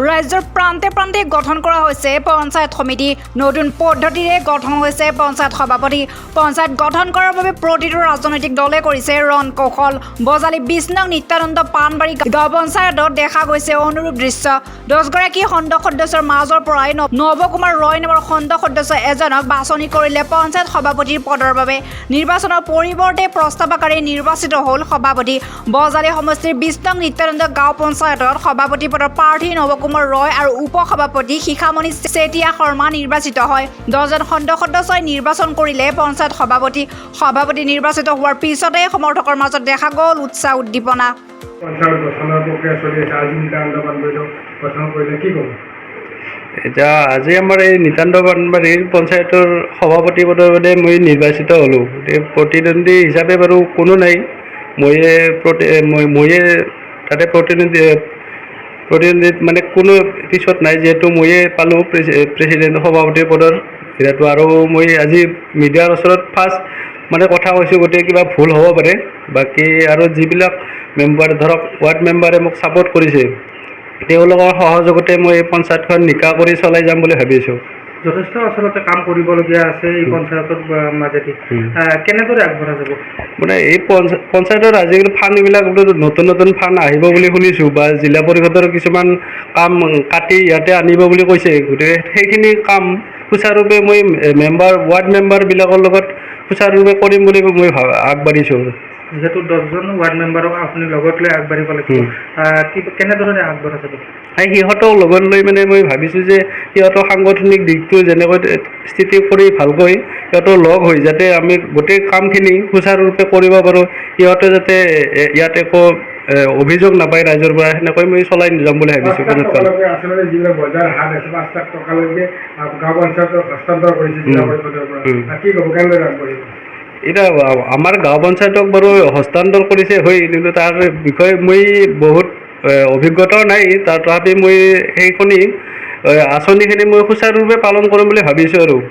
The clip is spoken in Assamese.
ৰাজ্যৰ প্ৰান্তে প্ৰান্তে গঠন কৰা হৈছে পঞ্চায়ত সমিতি। নতুন পদ্ধতিৰে গঠন হৈছে পঞ্চায়ত সভাপতি। পঞ্চায়ত গঠন কৰাৰ বাবে প্ৰতিটো ৰাজনৈতিক দলে কৰিছে ৰণ কৌশল। বজালী 20 নং নিত্যানন্দ পাণবাৰী গাঁও পঞ্চায়তত দেখা গৈছে অনুৰূপ দৃশ্য। 10গৰাকী খণ্ড সদস্যৰ মাজৰ পৰাই নৱকুমাৰ ৰয় নামৰ খণ্ড সদস্য এজনক বাছনি কৰিলে পঞ্চায়ত সভাপতিৰ পদৰ বাবে। নিৰ্বাচনৰ পৰিৱৰ্তে প্ৰস্তাৱ আকাৰে নিৰ্বাচিত হ'ল সভাপতি। বজালী সমষ্টিৰ 20 নং নিত্যানন্দ গাঁও পঞ্চায়তত সভাপতি পদৰ প্ৰাৰ্থী নৱকুমাৰ ৰয় আৰু উপ সভাপতি শিখামণি চেতিয়া শৰ্মা নিৰ্বাচিত হয়। 10জন খণ্ড সদস্যই নিৰ্বাচন কৰিলে পঞ্চায়ত সভাপতি। সভাপতি নিৰ্বাচিত হোৱাৰ পিছতে সমৰ্থকৰ মাজত দেখা গ'ল উৎসাহ উদ্দীপনা। পঞ্চায়ত গঠনৰ প্ৰক্ৰিয়া চলি আছে। আজি নিতান্ত পাণবাৰীটো গঠন কৰিলে কি ক'ব? এতিয়া আজি আমাৰ এই নিতান্ত পাণবাৰীৰ পঞ্চায়তৰ সভাপতি পদৰ বাবে মই নিৰ্বাচিত হ'লোঁ। প্ৰতিদ্বন্দ্বী হিচাপে বাৰু কোনো নাই, ময়ে তাতে প্ৰতিদ্বন্দ্বিত মানে কোনো পিছত নাই, যিহেতু ময়ে পালোঁ প্ৰেচিডেণ্ট সভাপতি পদৰ এতিয়াতো। আৰু মই আজি মিডিয়াৰ ওচৰত ফাৰ্ষ্ট মানে কথা কৈছোঁ, গতিকে কিবা ভুল হ'ব পাৰে। বাকী আৰু যিবিলাক মেম্বাৰ ধৰক ৱাৰ্ড মেম্বাৰে মোক ছাপোৰ্ট কৰিছে, তেওঁলোকৰ সহযোগতে মই পঞ্চায়তখন নিকা কৰি চলাই যাম বুলি ভাবিছোঁ। যথেষ্ট আচলতে কাম কৰিবলগীয়া আছে এই পঞ্চায়তৰ মাজেদি। কেনেদৰে আগবঢ়া যাব? মানে এই পঞ্চায়তৰ আজিকালি ফাণ্ডবিলাক নতুন নতুন ফাণ্ড আহিব বুলি শুনিছোঁ, বা জিলা পৰিষদৰ কিছুমান কাম কাটি ইয়াতে আনিব বুলি কৈছে। গতিকে সেইখিনি কাম সুচাৰুৰূপে মই ৱাৰ্ড মেম্বাৰবিলাকৰ লগত সুচাৰুৰূপে কৰিম বুলি মই আগবাঢ়িছোঁ। যিহেতু 10জন ৱাৰ্ড মেম্বাৰক আপুনি লগত লৈ আগবাঢ়িব লাগিব, কেনেধৰণে আগবঢ়া যাব? সিহঁতক লগত লৈ মানে মই ভাবিছোঁ যে সিহঁতৰ সাংগঠনিক দিশটো যেনেকৈ স্থিতি কৰি ভালকৈ সিহঁতৰ লগ হৈ যাতে আমি গোটেই কামখিনি সুচাৰুৰূপে কৰিব পাৰোঁ। সিহঁতে যাতে ইয়াত একো অভিযোগ নাপায় ৰাইজৰ পৰা, সেনেকৈ মই চলাই যাম বুলি ভাবিছোঁ। আচলতে যিবিলাক বজাৰ হাট আছে 5 লাখ টকালৈকে গাঁও পঞ্চায়তক হস্তান্তৰ কৰিছে জিলা পৰিষদৰ পৰা, কি ক'ব, কেনেদৰে আগবাঢ়িব? এতিয়া আমাৰ গাঁও পঞ্চায়তক বাৰু হস্তান্তৰ কৰিছে হয়, কিন্তু তাৰ বিষয়ে মই বহুত অভিজ্ঞতাও নাই। তথাপি মই সেইখিনি আঁচনিখিনি মই সুচাৰুৰূপে পালন কৰিম বুলি ভাবিছোঁ আৰু।